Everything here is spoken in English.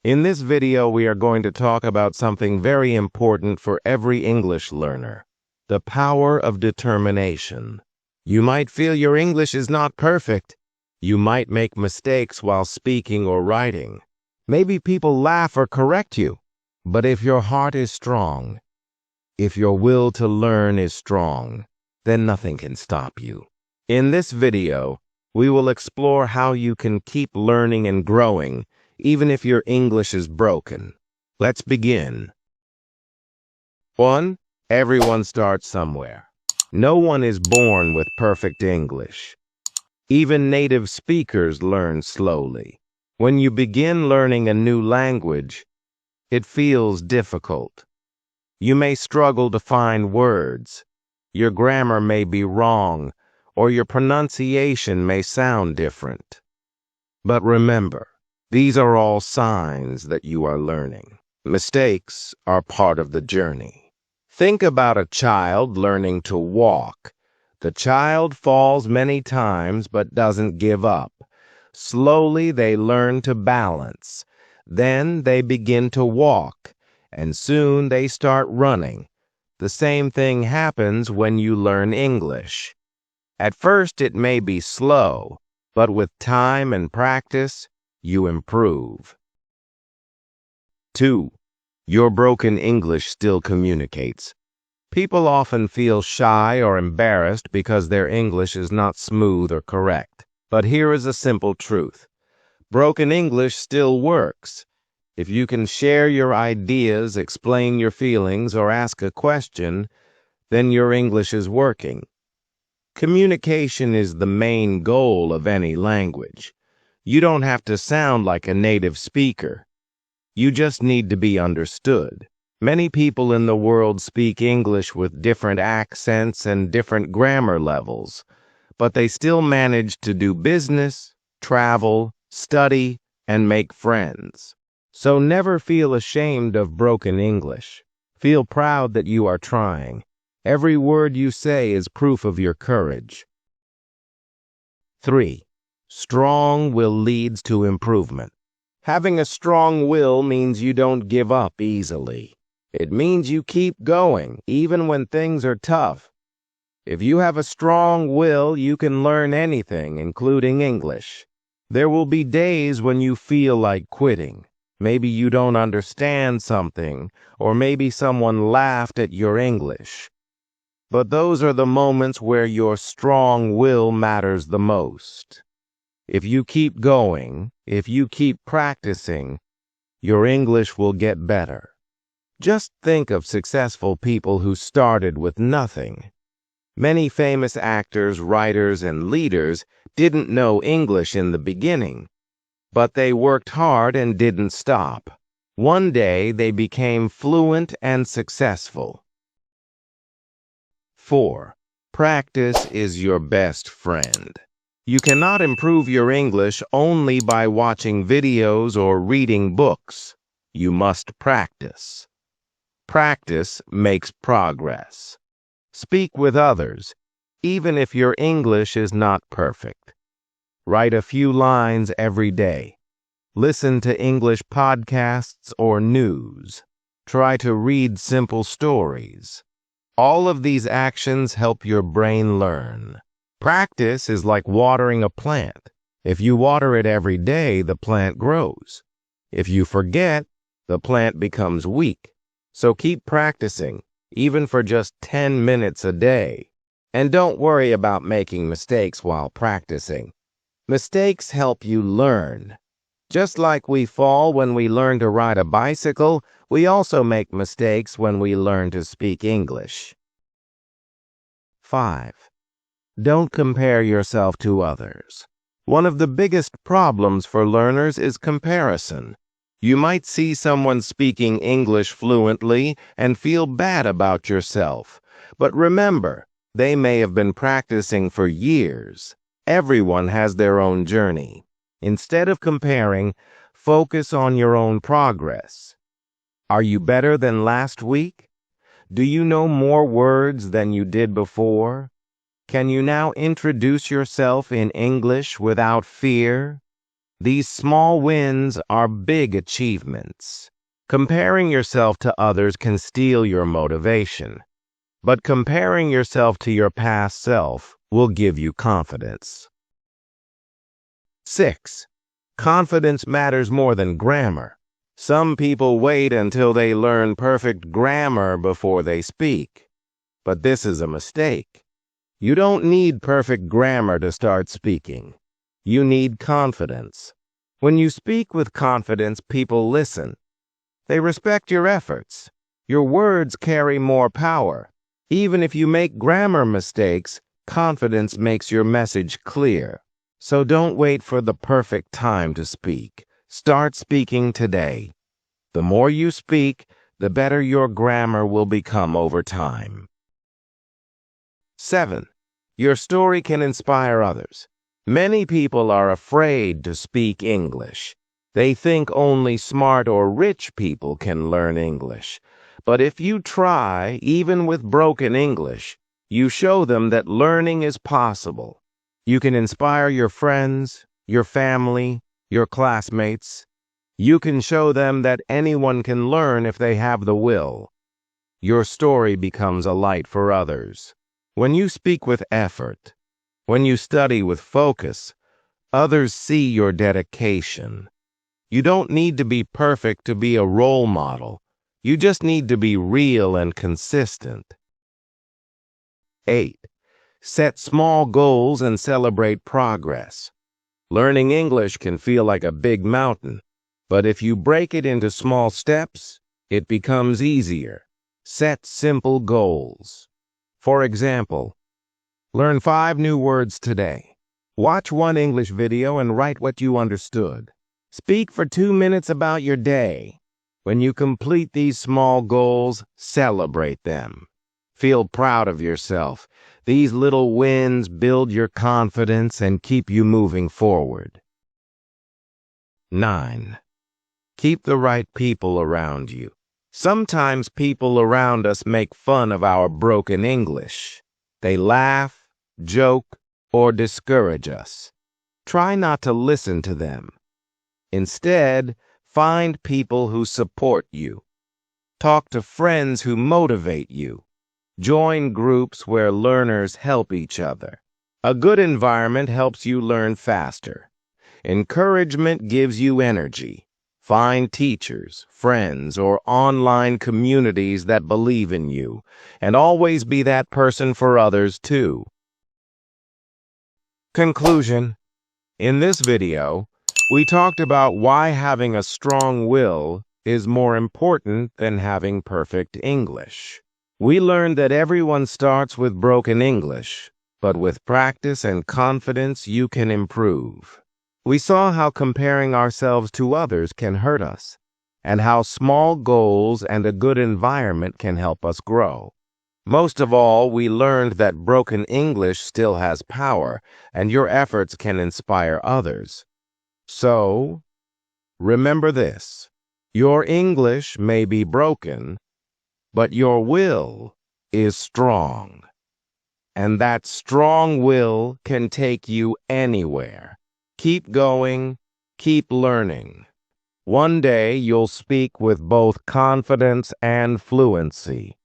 In this video, we are going to talk about something very important for every English learner: the power of determination. You might feel your English is not perfect. You might make mistakes while speaking or writing. Maybe people laugh or correct you. But if your heart is strong, if your will to learn is strong, then nothing can stop you. In this video, we will explore how you can keep learning and growing even if your English is broken. Let's begin. 1. Everyone starts somewhere. No one is born with perfect English. Even native speakers learn slowly. When you begin learning a new language, it feels difficult. You may struggle to find words. Your grammar may be wrong, or your pronunciation may sound different. But remember, these are all signs that you are learning. Mistakes are part of the journey. Think about a child learning to walk. The child falls many times but doesn't give up. Slowly they learn to balance. Then they begin to walk, and soon they start running. The same thing happens when you learn English. At first it may be slow, but with time and practice, you improve. 2. Your broken English still communicates. People often feel shy or embarrassed because their English is not smooth or correct. But here is a simple truth. Broken English still works. If you can share your ideas, explain your feelings, or ask a question, then your English is working. Communication is the main goal of any language. You don't have to sound like a native speaker. You just need to be understood. Many people in the world speak English with different accents and different grammar levels, but they still manage to do business, travel, study, and make friends. So never feel ashamed of broken English. Feel proud that you are trying. Every word you say is proof of your courage. 3. Strong will leads to improvement. Having a strong will means you don't give up easily. It means you keep going, even when things are tough. If you have a strong will, you can learn anything, including English. There will be days when you feel like quitting. Maybe you don't understand something, or maybe someone laughed at your English. But those are the moments where your strong will matters the most. If you keep going, if you keep practicing, your English will get better. Just think of successful people who started with nothing. Many famous actors, writers, and leaders didn't know English in the beginning, but they worked hard and didn't stop. One day they became fluent and successful. 4. Practice is your best friend. You cannot improve your English only by watching videos or reading books. You must practice. Practice makes progress. Speak with others, even if your English is not perfect. Write a few lines every day. Listen to English podcasts or news. Try to read simple stories. All of these actions help your brain learn. Practice is like watering a plant. If you water it every day, the plant grows. If you forget, the plant becomes weak. So keep practicing, even for just 10 minutes a day. And don't worry about making mistakes while practicing. Mistakes help you learn. Just like we fall when we learn to ride a bicycle, we also make mistakes when we learn to speak English. 5. Don't compare yourself to others. One of the biggest problems for learners is comparison. You might see someone speaking English fluently and feel bad about yourself. But remember, they may have been practicing for years. Everyone has their own journey. Instead of comparing, focus on your own progress. Are you better than last week? Do you know more words than you did before? Can you now introduce yourself in English without fear? These small wins are big achievements. Comparing yourself to others can steal your motivation, but comparing yourself to your past self will give you confidence. 6. Confidence matters more than grammar. Some people wait until they learn perfect grammar before they speak, but this is a mistake. You don't need perfect grammar to start speaking. You need confidence. When you speak with confidence, people listen. They respect your efforts. Your words carry more power. Even if you make grammar mistakes, confidence makes your message clear. So don't wait for the perfect time to speak. Start speaking today. The more you speak, the better your grammar will become over time. 7. Your story can inspire others. Many people are afraid to speak English. They think only smart or rich people can learn English. But if you try, even with broken English, you show them that learning is possible. You can inspire your friends, your family, your classmates. You can show them that anyone can learn if they have the will. Your story becomes a light for others. When you speak with effort, when you study with focus, others see your dedication. You don't need to be perfect to be a role model. You just need to be real and consistent. 8. Set small goals and celebrate progress. Learning English can feel like a big mountain, but if you break it into small steps, it becomes easier. Set simple goals. For example, learn 5 new words today. Watch 1 English video and write what you understood. Speak for 2 minutes about your day. When you complete these small goals, celebrate them. Feel proud of yourself. These little wins build your confidence and keep you moving forward. 9. Keep the right people around you. Sometimes people around us make fun of our broken English. They laugh, joke, or discourage us. Try not to listen to them. Instead, find people who support you. Talk to friends who motivate you. Join groups where learners help each other. A good environment helps you learn faster. Encouragement gives you energy. Find teachers, friends, or online communities that believe in you, and always be that person for others too. Conclusion. In this video, we talked about why having a strong will is more important than having perfect English. We learned that everyone starts with broken English, but with practice and confidence you can improve. We saw how comparing ourselves to others can hurt us, and how small goals and a good environment can help us grow. Most of all, we learned that broken English still has power, and your efforts can inspire others. So, remember this: your English may be broken, but your will is strong. And that strong will can take you anywhere. Keep going, keep learning. One day you'll speak with both confidence and fluency.